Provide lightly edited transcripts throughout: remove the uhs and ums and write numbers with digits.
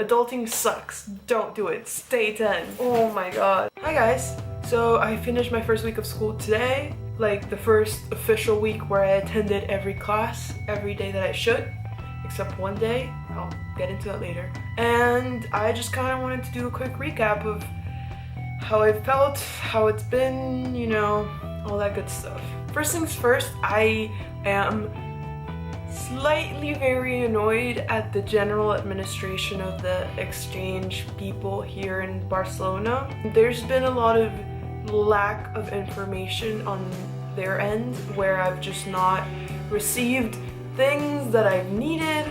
Adulting sucks. Don't do it. Stay 10. Oh my god. Hi guys. So I finished my first week of school today. Like the first official week where I attended every class, every day that I should. Except one day. I'll get into that later. And I just kind of wanted to do a quick recap of how I felt, how it's been, you know, all that good stuff. First things first, I am slightly very annoyed at the general administration of the exchange people here in Barcelona. There's been a lot of lack of information on their end where I've just not received things that I've needed,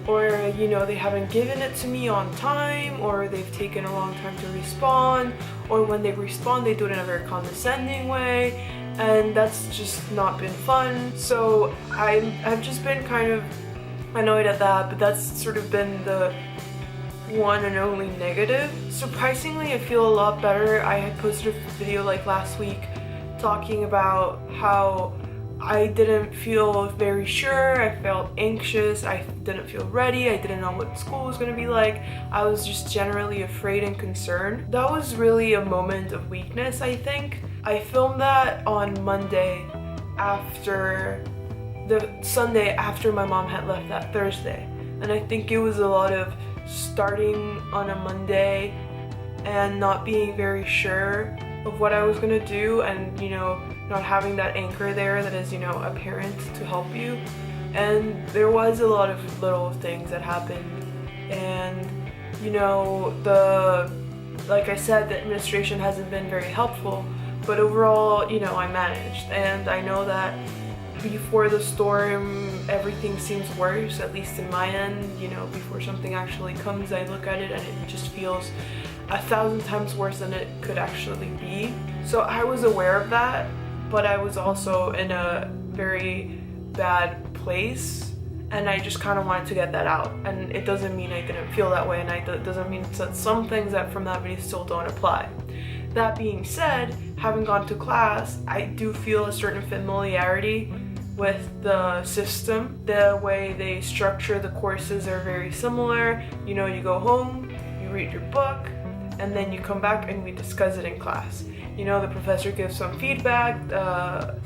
or you know, they haven't given it to me on time, or they've taken a long time to respond, or when they respond they do it in a very condescending way, and that's just not been fun. So I've just been kind of annoyed at that, but that's sort of been the one and only negative. Surprisingly, I feel a lot better. I had posted a video like last week talking about how I didn't feel very sure, I felt anxious, I didn't feel ready, I didn't know what school was going to be like. I was just generally afraid and concerned. That was really a moment of weakness, I think. I filmed that on Monday after the Sunday after my mom had left that Thursday. And I think it was a lot of starting on a Monday and not being very sure of what I was going to do, and you know, not having that anchor there that is, you know, a parent to help you. And there was a lot of little things that happened, and you know, like I said, the administration hasn't been very helpful, but overall, you know, I managed. And I know that before the storm everything seems worse, at least in my end. You know, before something actually comes, I look at it and it just feels 1,000 times worse than it could actually be. So I was aware of that, but I was also in a very bad place, and I just kind of wanted to get that out. And it doesn't mean I didn't feel that way, and it doesn't mean that some things that from that video still don't apply. That being said, having gone to class, I do feel a certain familiarity with the system. The way they structure the courses are very similar. You know, you go home, you read your book, and then you come back and we discuss it in class. You know, the professor gives some feedback,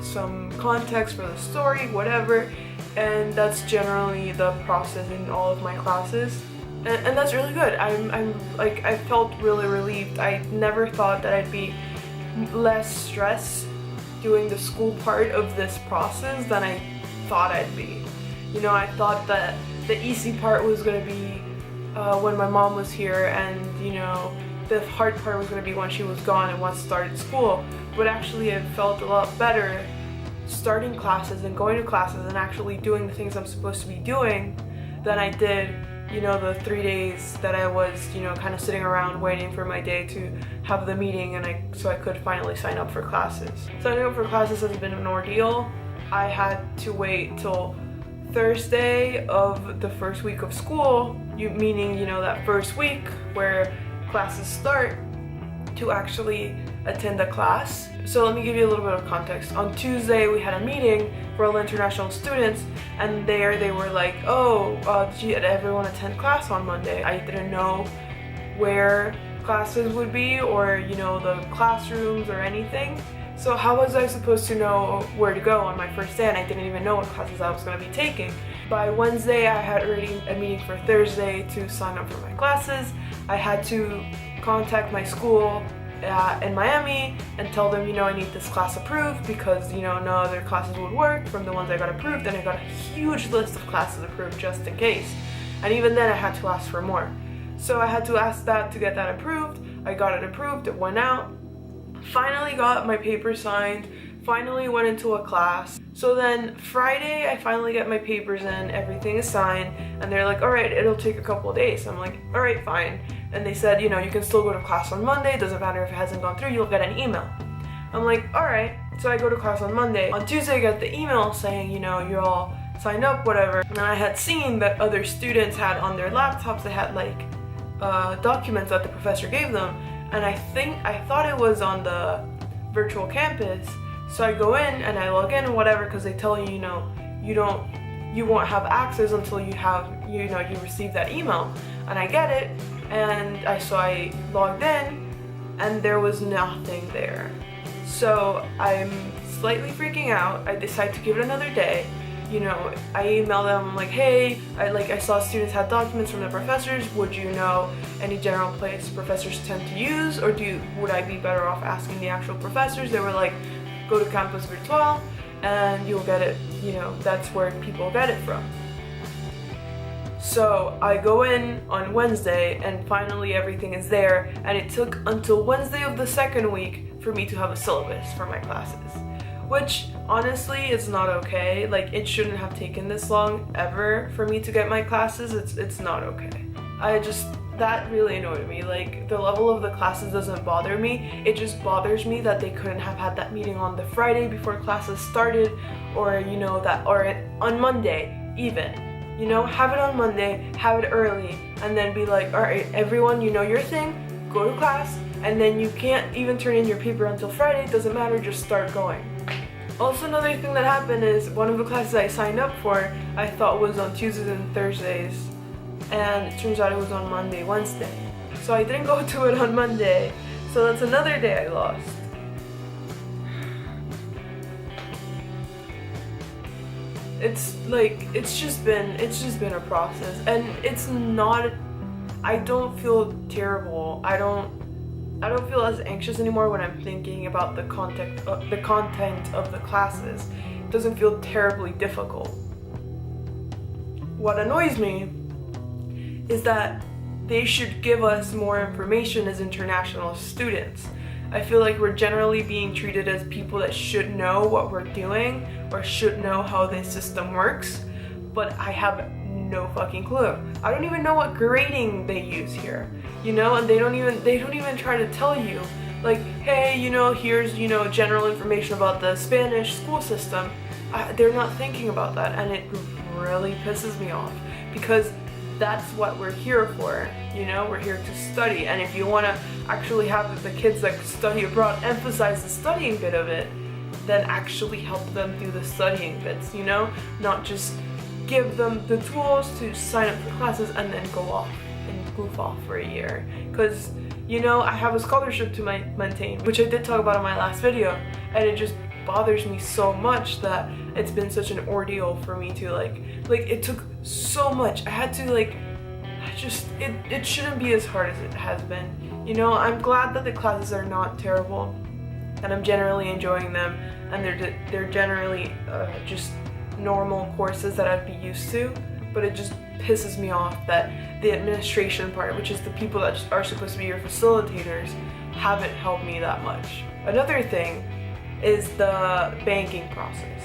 some context for the story, whatever, and that's generally the process in all of my classes. And that's really good. I'm like, I felt really relieved. I never thought that I'd be less stressed doing the school part of this process than I thought I'd be. You know, I thought that the easy part was gonna be when my mom was here, and you know, the hard part was going to be when she was gone and once started school. But actually it felt a lot better starting classes and going to classes and actually doing the things I'm supposed to be doing than I did, you know, the 3 days that I was, you know, kind of sitting around waiting for my day to have the meeting, and so I could finally sign up for classes. Signing up for classes has been an ordeal. I had to wait till Thursday of the first week of school, meaning, you know, that first week where classes start, to actually attend a class. So let me give you a little bit of context. On Tuesday we had a meeting for all international students, and there they were like, oh, did everyone attend class on Monday? I didn't know where classes would be, or you know, the classrooms or anything. So how was I supposed to know where to go on my first day? And I didn't even know what classes I was going to be taking. By Wednesday I had already a meeting for Thursday to sign up for my classes. I had to contact my school in Miami and tell them, you know, I need this class approved because, you know, no other classes would work from the ones I got approved, and I got a huge list of classes approved just in case. And even then I had to ask for more. So I had to ask that to get that approved. I got it approved, it went out. Finally got my paper signed, finally went into a class. So then Friday I finally get my papers in, everything is signed, and they're like, alright, it'll take a couple of days. I'm like, alright, fine. And they said, you know, you can still go to class on Monday, doesn't matter if it hasn't gone through, you'll get an email. I'm like, alright. So I go to class on Monday. On Tuesday I got the email saying, you know, you're all signed up, whatever. And I had seen that other students had on their laptops, they had like documents that the professor gave them, and I thought it was on the virtual campus. So I go in and I log in or whatever, because they tell you, you know, you won't have access until you receive that email. And I get it, and I logged in and there was nothing there. So I'm slightly freaking out. I decide to give it another day. You know, I email them like, hey, I saw students had documents from the professors. Would you know any general place professors tend to use, or would I be better off asking the actual professors? They were like, go to Campus Virtual and you'll get it, you know, that's where people get it from. So I go in on Wednesday and finally everything is there, and it took until Wednesday of the second week for me to have a syllabus for my classes, which honestly is not okay. Like, it shouldn't have taken this long ever for me to get my classes. It's not okay. That really annoyed me. Like, the level of the classes doesn't bother me. It just bothers me that they couldn't have had that meeting on the Friday before classes started, or, you know, or on Monday even. You know, have it on Monday, have it early, and then be like, all right, everyone, you know your thing, go to class, and then you can't even turn in your paper until Friday. It doesn't matter, just start going. Also, another thing that happened is one of the classes I signed up for, I thought was on Tuesdays and Thursdays, and it turns out it was on Monday, Wednesday. So I didn't go to it on Monday, so that's another day I lost. It's just been a process, and it's not, I don't feel terrible. I don't feel as anxious anymore when I'm thinking about the content of the classes. It doesn't feel terribly difficult. What annoys me is that they should give us more information as international students. I feel like we're generally being treated as people that should know what we're doing or should know how this system works, but I have no fucking clue. I don't even know what grading they use here, you know, and they don't even try to tell you, like, hey, you know, here's, you know, general information about the Spanish school system. They're not thinking about that, and it really pisses me off, because that's what we're here for, you know, we're here to study. And if you want to actually have the kids that study abroad emphasize the studying bit of it, then actually help them do the studying bits, you know, not just give them the tools to sign up for classes and then go off and goof off for a year. Because, you know, I have a scholarship to maintain, which I did talk about in my last video, and it just bothers me so much that it's been such an ordeal for me to like it took so much. I had to it shouldn't be as hard as it has been. You know, I'm glad that the classes are not terrible, and I'm generally enjoying them, and they're generally just normal courses that I'd be used to, but it just pisses me off that the administration part, which is the people that are supposed to be your facilitators, haven't helped me that much. Another thing is the banking process.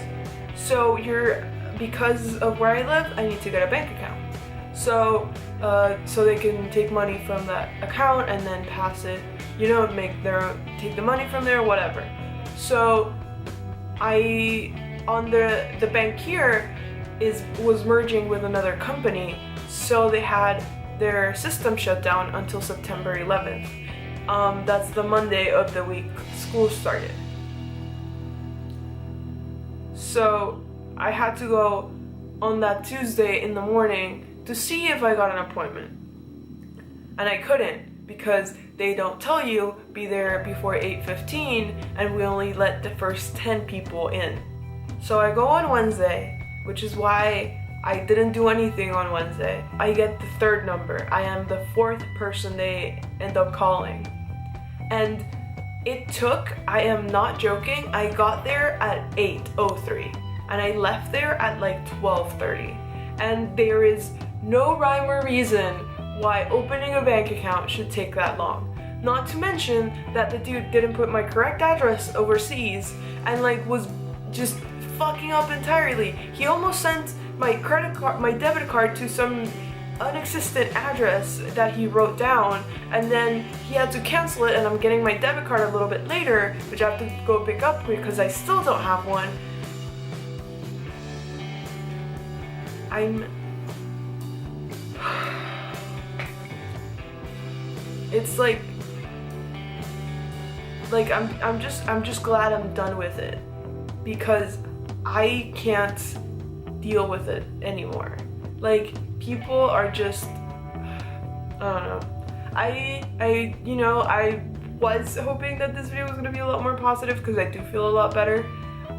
So because of where I live, I need to get a bank account. So they can take money from that account and then pass it, you know, take the money from there, whatever. So the bank here was merging with another company, so they had their system shut down until September 11th. That's the Monday of the week school started. So I had to go on that Tuesday in the morning to see if I got an appointment. And I couldn't, because they don't tell you be there before 8:15, and we only let the first 10 people in. So I go on Wednesday, which is why I didn't do anything on Wednesday. I get the third number. I am the fourth person they end up calling. And it took, I am not joking, I got there at 8:03 and I left there at like 12:30. And there is no rhyme or reason why opening a bank account should take that long. Not to mention that the dude didn't put my correct address overseas and like was just fucking up entirely. He almost sent my debit card to some unexistent address that he wrote down, and then he had to cancel it, and I'm getting my debit card a little bit later, which I have to go pick up because I still don't have one. It's like I'm just glad I'm done with it, because I can't deal with it anymore. Like, people are just, I don't know. I was hoping that this video was gonna be a lot more positive because I do feel a lot better,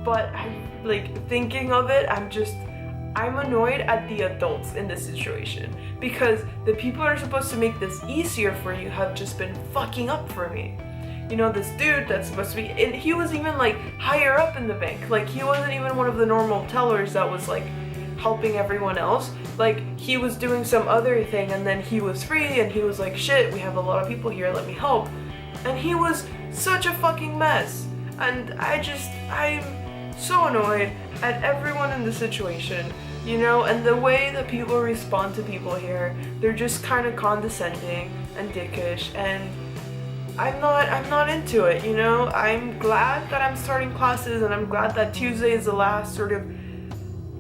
but I'm like thinking of it, I'm annoyed at the adults in this situation because the people that are supposed to make this easier for you have just been fucking up for me. You know, this dude that's supposed to be, and he was even like higher up in the bank. Like he wasn't even one of the normal tellers that was like helping everyone else. Like he was doing some other thing and then he was free and he was like, shit, we have a lot of people here, let me help. And he was such a fucking mess. And I'm so annoyed at everyone in the situation, you know, and the way that people respond to people here, they're just kind of condescending and dickish, and I'm not into it, you know. I'm glad that I'm starting classes, and I'm glad that Tuesday is the last sort of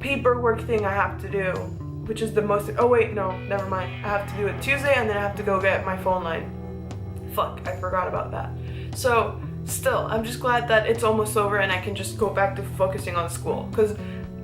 paperwork thing I have to do, which is the most, oh wait, no, never mind. I have to do it Tuesday and then I have to go get my phone line. Fuck, I forgot about that. So still, I'm just glad that it's almost over and I can just go back to focusing on school, because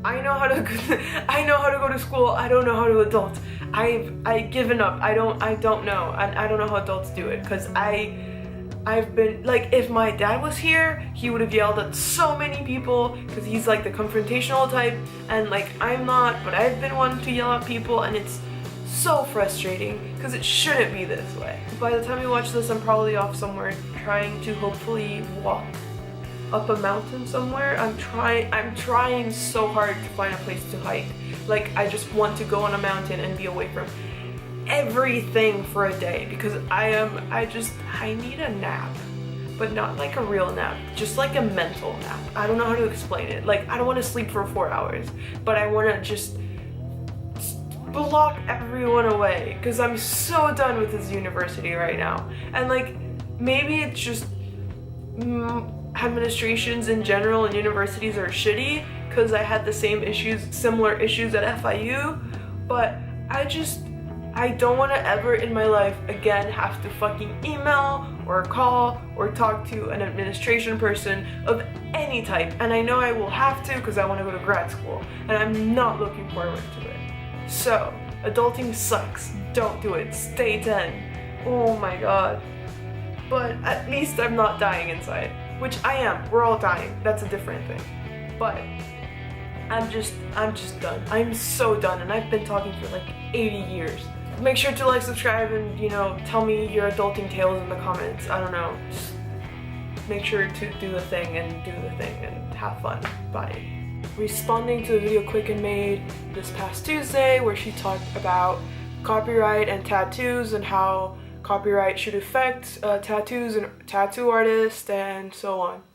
I know how to go to school. I don't know how to adult. I've given up. I don't know, and I don't know how adults do it, because I've been like, if my dad was here, he would have yelled at so many people because he's like the confrontational type, and like I'm not, but I've been one to yell at people, and it's so frustrating because it shouldn't be this way. By the time you watch this, I'm probably off somewhere trying to hopefully walk up a mountain somewhere. I'm trying so hard to find a place to hike. Like I just want to go on a mountain and be away from everything for a day, because I need a nap, but not like a real nap, just like a mental nap. I don't know how to explain it. Like I don't want to sleep for 4 hours, but I want to just block everyone away, because I'm so done with this university right now. And like maybe it's just administrations in general and universities are shitty, because I had the similar issues at FIU, but I don't want to ever in my life again have to fucking email or call or talk to an administration person of any type. And I know I will have to, because I want to go to grad school, and I'm not looking forward to it. So, adulting sucks. Don't do it. Stay 10. Oh my god. But at least I'm not dying inside. Which I am. We're all dying. That's a different thing. But I'm just done. I'm so done, and I've been talking for like 80 years. Make sure to like, subscribe, and you know, tell me your adulting tales in the comments. I don't know. Just make sure to do the thing and have fun. Bye. Responding to the video Quick and made this past Tuesday, where she talked about copyright and tattoos and how copyright should affect tattoos and tattoo artists and so on.